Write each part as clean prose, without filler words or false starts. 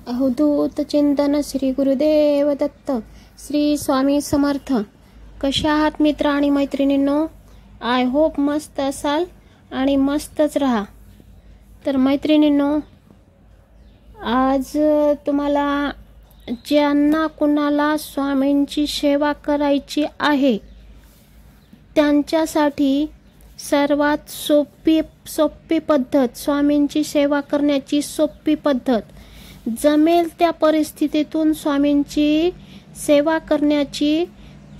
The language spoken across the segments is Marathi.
अवधूत चिंतन श्री गुरुदेव दत्त. श्री स्वामी समर्थ. कशा आहात मित्र आणि मैत्रिणींनो? आय होप मस्त असाल आणि मस्तच राहा. तर मैत्रिणींनो, आज तुम्हाला ज्यांना कुणाला स्वामींची सेवा करायची आहे त्यांच्यासाठी सर्वात सोपी पद्धत, स्वामींची सेवा करण्याची सोपी पद्धत, जमेल त्या परिस्थितीतून स्वामींची सेवा करण्याची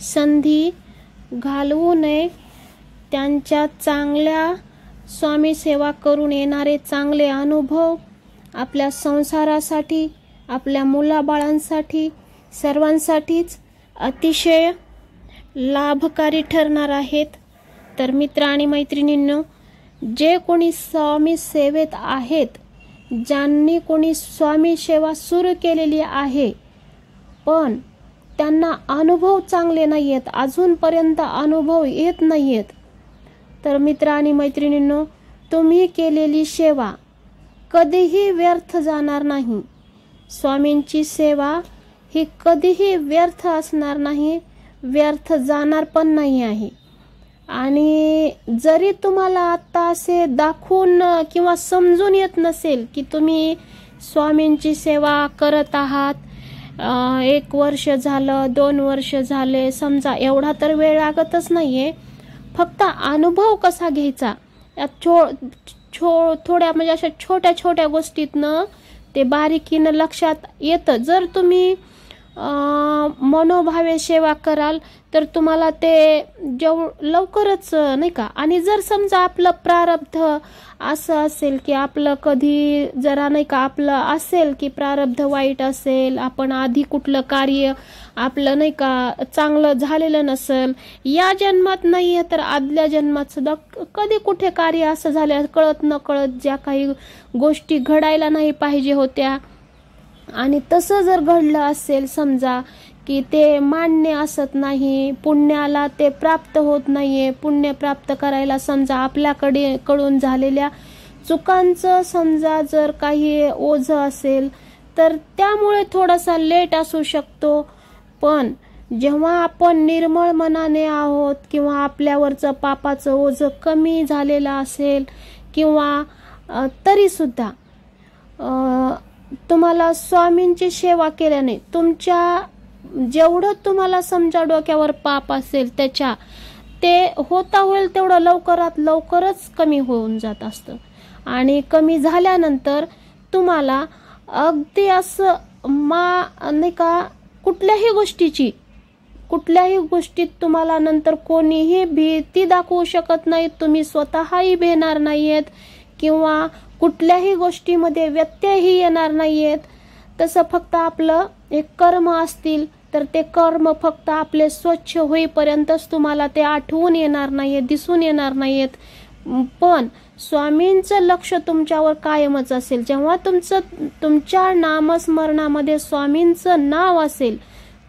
संधी घालवू नये. त्यांच्या चांगल्या स्वामी सेवा करून येणारे चांगले अनुभव आपल्या संसारासाठी, आपल्या मुलाबाळांसाठी, सर्वांसाठीच अतिशय लाभकारी ठरणार आहेत. तर मित्र आणि मैत्रिणींनो, जे कोणी स्वामी सेवेत आहेत, ज्यांनी कोणी स्वामी सेवा सुरू केलेली आहे पण त्यांना अनुभव चांगले नाही आहेत, अजूनपर्यंत अनुभव येत नाही आहेत, तर मित्र आणि मैत्रिणींनो, तुम्ही केलेली सेवा कधीही व्यर्थ जाणार नाही. स्वामींची सेवा ही कधीही व्यर्थ असणार नाही, व्यर्थ जाणार पण नाही आहे. आणि जरी तुम्हाला आता असे दाखवून किंवा समजून येत नसेल की तुम्ही स्वामींची सेवा करत आहात, 1 वर्ष झालं, 2 वर्ष झाले, समजा एवढा तर वेळ लागतच नाहीये. फक्त अनुभव कसा घ्यायचा थोड्या म्हणजे अशा छोट्या छोट्या गोष्टीतनं ते बारीकीनं लक्षात येतं. जर तुम्ही मनोभावे सेवा कराल तर तुम्हाला ते लवकरच नाही का. आणि जर समजा आपलं प्रारब्ध असं असेल की आपलं कधी जरा नाही का आपलं असेल की प्रारब्ध वाईट असेल, आपण आधी कुठलं कार्य आपलं नाही का चांगलं झालेलं नसेल, या जन्मात नाहीये तर आदल्या जन्मात सुद्धा कधी कुठे कार्य असं झालं कळत न कळत, ज्या काही गोष्टी घडायला नाही पाहिजे होत्या आणि तसं जर घडलं असेल समजा की ते मान्य असत नाही, पुण्याला ते प्राप्त होत नाहीये, पुण्य प्राप्त करायला समजा आपल्याकडून झालेल्या चुकांचं समजा जर काही ओझं असेल तर त्यामुळे थोडासा लेट असू शकतो. पण जेव्हा आपण निर्मळ मनाने आहोत किंवा आपल्यावरचं पापाचं ओझं कमी झालेलं असेल किंवा तरी सुद्धा तुम्हाला स्वामींची सेवा केल्याने तुमच्या जेवढं तुम्हाला समजा डोक्यावर पाप असेल त्याच्या ते होता होईल तेवढं लवकरात लवकरच कमी होऊन जात असतं. आणि कमी झाल्यानंतर तुम्हाला अगदी असं नाही का कुठल्याही गोष्टीत तुम्हाला नंतर कोणीही भीती दाखवू शकत नाही, तुम्ही स्वतःही भेणार नाहीयेत किंवा कुठल्याही गोष्टीमध्ये व्यत्ययही येणार नाहीयेत. तसं फक्त आपलं एक कर्म असतील तर ते कर्म फक्त आपले स्वच्छ होईपर्यंतच तुम्हाला ते आठवून येणार नाहीयेत, दिसून येणार नाहीयेत. पण स्वामींचं लक्ष तुमच्यावर कायमच असेल. जेव्हा तुमच्या नामस्मरणामध्ये स्वामींचं नाव असेल,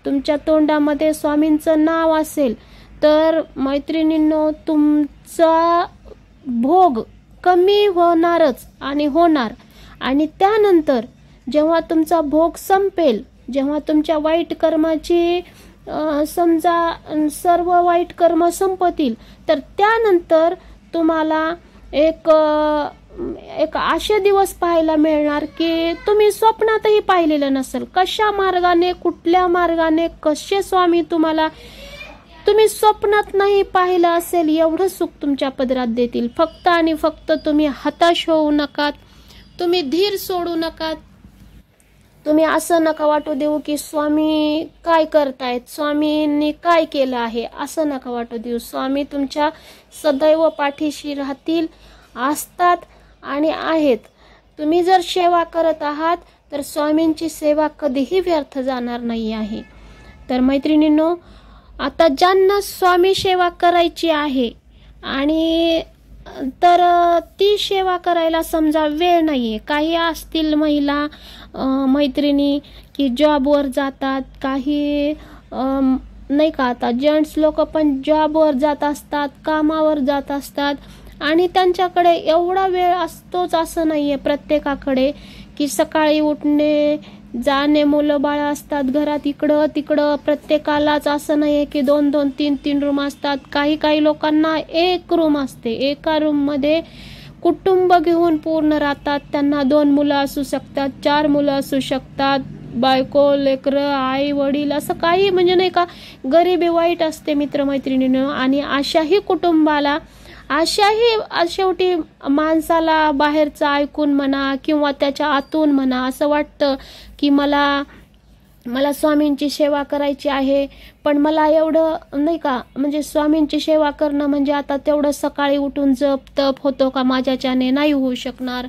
तुमच्या तोंडामध्ये स्वामींचं नाव असेल तर मैत्रिणींनो, तुमचा भोग कमी होणारच आणि होणार. आणि त्यानंतर जेव्हा तुमचा भोग संपेल, जेव्हा तुमच्या वाईट कर्माची समजा सर्व वाईट कर्म संपतील तर त्यानंतर तुम्हाला एक असे दिवस पाहायला मिळणार की तुम्ही स्वप्नातही पाहिलेलं नसेल. कशा मार्गाने, कुठल्या मार्गाने, कसे स्वामी तुम्ही स्वप्नात नाही पाहिलं असेल एवढं सुख तुमच्या पदरात देतील. फक्त आणि फक्त तुम्ही हताश होऊ नका, तुम्ही धीर सोडू नका, तुम्ही असं नका वाटू देऊ की स्वामी काय करतायत, स्वामींनी काय केलं आहे, असं नका वाटू देऊ. स्वामी तुमच्या सदैव पाठीशी राहतील, असतात आणि आहेत. तुम्ही जर सेवा करत आहात तर स्वामींची सेवा कधीही व्यर्थ जाणार नाही आहे. तर मैत्रिणींनो, आता ज्यांना स्वामी सेवा करायची आहे आणि तर ती सेवा करायला समजा वेळ नाहीये, काही असतील महिला मैत्रिणी की जॉबवर जातात, काही नाही का आता जेंट्स लोक पण जॉबवर जात असतात, कामावर जात असतात आणि त्यांच्याकडे एवढा वेळ असतोच असं नाहीये प्रत्येकाकडे की सकाळी उठणे, जाणे मुलं बाळ असतात घरात इकडं तिकडं, प्रत्येकालाच असं नाहीये की 2-2 3-3 रूम असतात. काही काही लोकांना एक रूम असते, एका रूम मध्ये कुटुंब घेऊन पूर्ण राहतात. त्यांना 2 मुलं असू शकतात, 4 मुलं असू शकतात, बायको लेकरं आई वडील, असं काही म्हणजे नाही का, गरिबी वाईट असते मित्रमैत्रिणींनो. आणि अशाही कुटुंबाला शेवटी माणसाला बाहेरचं ऐकून म्हणा किंवा त्याच्या आतून म्हणा असं वाटतं की मला स्वामींची सेवा करायची आहे, पण मला एवढं नाही का, म्हणजे स्वामींची सेवा करणं म्हणजे आता तेवढं सकाळी उठून जप तप होतो का माझ्याच्याने, नाही होऊ शकणार.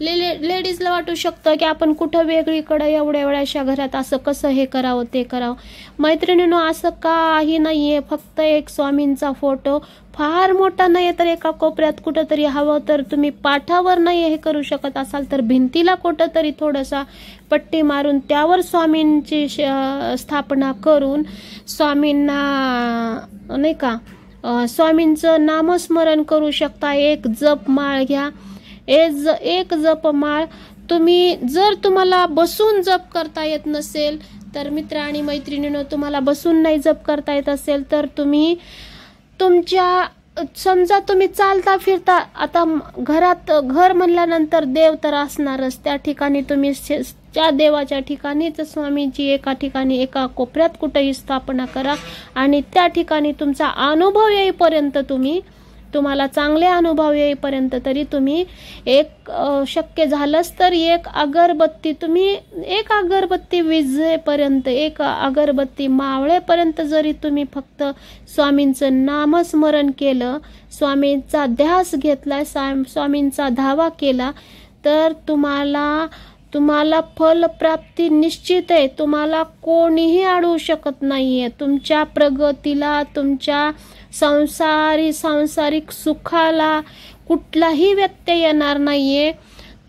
लेडीजला वाटू शकतं की आपण कुठं वेगळीकडं एवढ्याशा घरात असं कसं हे करावं ते करावं. मैत्रिणींनो, असं काही नाहीये. फक्त एक स्वामींचा फोटो, फार मोठा नाही तर एका कोपऱ्यात कुठंतरी हवं तर तुम्ही पाठावर नाही हे करू शकत असाल तर भिंतीला कुठंतरी थोडासा पट्टी मारून त्यावर स्वामींची स्थापना करून स्वामींना नाही का स्वामींचं नामस्मरण करू शकता. एक जपमाळ घ्या, एक जपमाळ. जर तुम्हाला बसून जप करता येत नसेल तर मित्र आणि मैत्रिणींनो, तुम्हाला बसून नाही जप करता येत असेल तर तुम्ही समजा तुम्ही चालता फिरता, आता घर म्हणल्यानंतर देव तर असणारच, त्या ठिकाणी तुम्ही त्या देवाच्या ठिकाणीच स्वामींची एका ठिकाणी एका कोपऱ्यात कुठेही स्थापना करा आणि त्या ठिकाणी तुमचा अनुभव येईपर्यंत तुम्हाला चांगले अनुभव येईपर्यंत तरी तुम्ही शक्य झालंच तर एक अगरबत्ती विझेपर्यंत, एक अगरबत्ती मावळेपर्यंत जरी तुम्ही फक्त स्वामींचं नामस्मरण केलं, स्वामींचा ध्यास घेतला, स्वामींचा धावा केला तर तुम्हाला फलप्राप्ती निश्चित आहे. तुम्हाला कोणीही अडवू शकत नाहीये. तुमच्या प्रगतीला, तुमच्या सांसारिक सुखाला कुठलाही व्यत्यय येणार नाहीये.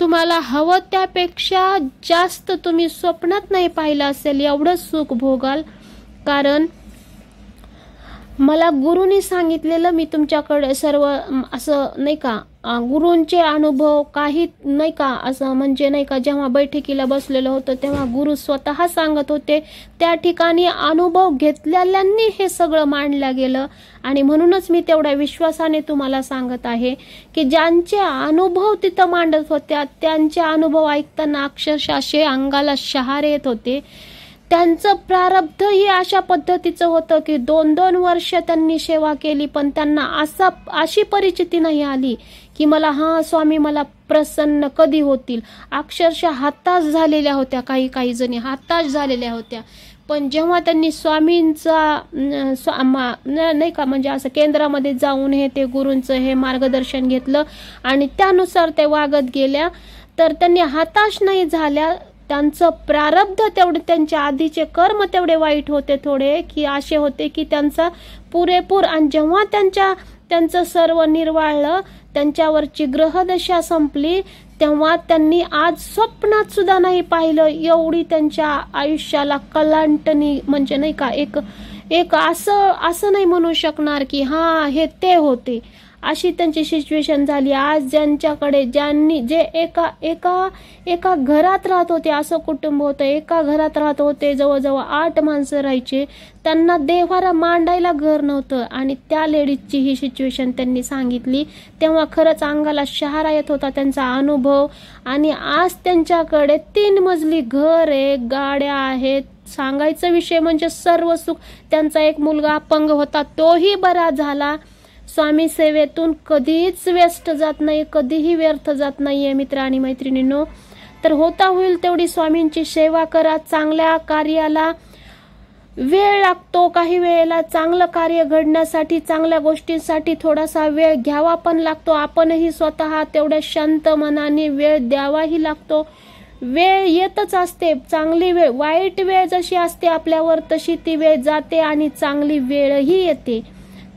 तुम्हाला हवं त्यापेक्षा जास्त तुम्ही स्वप्नात नाही पाहिलं असेल एवढं सुख भोगाल. कारण मला गुरुनी सांगितलेलं, मी तुमच्याकडे सर्व असं नाही का गुरूंचे अनुभव काही नाही का, असं म्हणजे नाही का, जेव्हा बैठकीला बसलेलं होतं तेव्हा गुरु स्वतः सांगत होते, त्या ठिकाणी अनुभव घेतलेल्यांनी हे सगळं मांडलं गेलं. आणि म्हणूनच मी तेवढ्या विश्वासाने तुम्हाला सांगत आहे की ज्यांचे अनुभव तिथं मांडत होत्या, त्यांचे अनुभव ऐकताना अक्षरशः असे अंगाला शहारे येत होते. त्यांचं प्रारब्ध ही अशा पद्धतीचं होतं की 2-2 वर्ष त्यांनी सेवा केली, पण त्यांना अशी परिस्थिती नाही आली की स्वामी मला प्रसन्न कधी होतील. अक्षरशः हताश झालेल्या होत्या, काही जणी हताश झालेल्या होत्या. पण जेव्हा त्यांनी स्वामींचा नाही का म्हणजे असं केंद्रामध्ये जाऊन ते गुरूंचं हे मार्गदर्शन घेतलं आणि त्यानुसार ते वागत गेल्या, तर त्यांनी हताश नाही झाल्या. त्यांचं प्रारब्ध तेवढे, त्यांचे आधीचे कर्म तेवढे वाईट होते थोडे, की असे होते की त्यांचा पुरेपूर, आणि जेव्हा त्यांचं सर्व निर्वाळलं, त्यांच्यावरची ग्रहदशा संपली, तेव्हा त्यांनी आज स्वप्नात सुद्धा नाही पाहिलं एवढी त्यांच्या आयुष्याला कलांटणी, म्हणजे नाही का एक असं नाही म्हणू शकणार की हे ते होते, अशी त्यांची सिच्युएशन झाली. आज जे एका घरात राहत होते, असं कुटुंब होतं, एका घरात राहत होते, जवळजवळ 8 माणसं राहायचे, त्यांना देव्हारा मांडायला घर नव्हतं. आणि त्या लेडीजची ही सिच्युएशन त्यांनी सांगितली, तेव्हा खरंच अंगाला शहारा येत होता त्यांचा अनुभव. आणि आज त्यांच्याकडे 3 मजली घर आहे, गाड्या आहेत, सांगायचा विषय म्हणजे सर्व सुख. त्यांचा एक मुलगा अपंग होता, तोही बरा झाला. स्वामी सेवेतून कधीच वेस्ट जात नाही, कधीही व्यर्थ जात नाहीये मित्र आणि मैत्रिणींनो. तर होता होईल तेवढी स्वामींची सेवा करा. चांगल्या कार्याला वेळ लागतो, काही वेळेला चांगलं कार्य घडण्यासाठी, चांगल्या गोष्टींसाठी थोडासा वेळ घ्यावा पण लागतो. आपणही स्वतः तेवढ्या शांत मनाने वेळ द्यावाही लागतो. वेळ येतच असते, चांगली वेळ, वाईट वेळ जशी असते आपल्यावर तशी ती वेळ जाते आणि चांगली वेळही येते.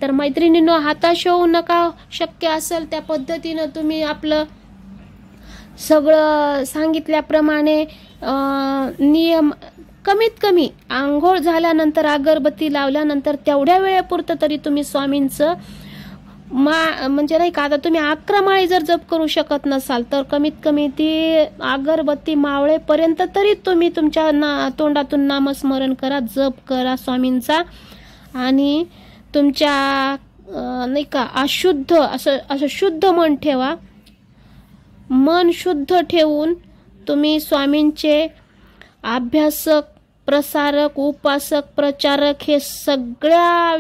तर मैत्रिणींनो, हताश होऊ नका. शक्य असेल त्या पद्धतीनं तुम्ही आपलं सगळं सांगितल्याप्रमाणे नियम, कमीत कमी आंघोळ झाल्यानंतर, अगरबत्ती लावल्यानंतर तेवढ्या वेळेपुरतं तरी तुम्ही स्वामींचं म्हणजे नाही का, आता तुम्ही 11 माळी जर जप करू शकत नसाल तर कमीत कमी ती अगरबत्ती मावळेपर्यंत तरी तुम्ही तुमच्या तोंडातून नामस्मरण करा, जप करा स्वामींचा. आणि तुमच्या नाही का अशुद्ध असं शुद्ध मन ठेवा. मन शुद्ध ठेवून तुम्ही स्वामींचे अभ्यासक, प्रसारक, उपासक, प्रचारक हे सगळ्या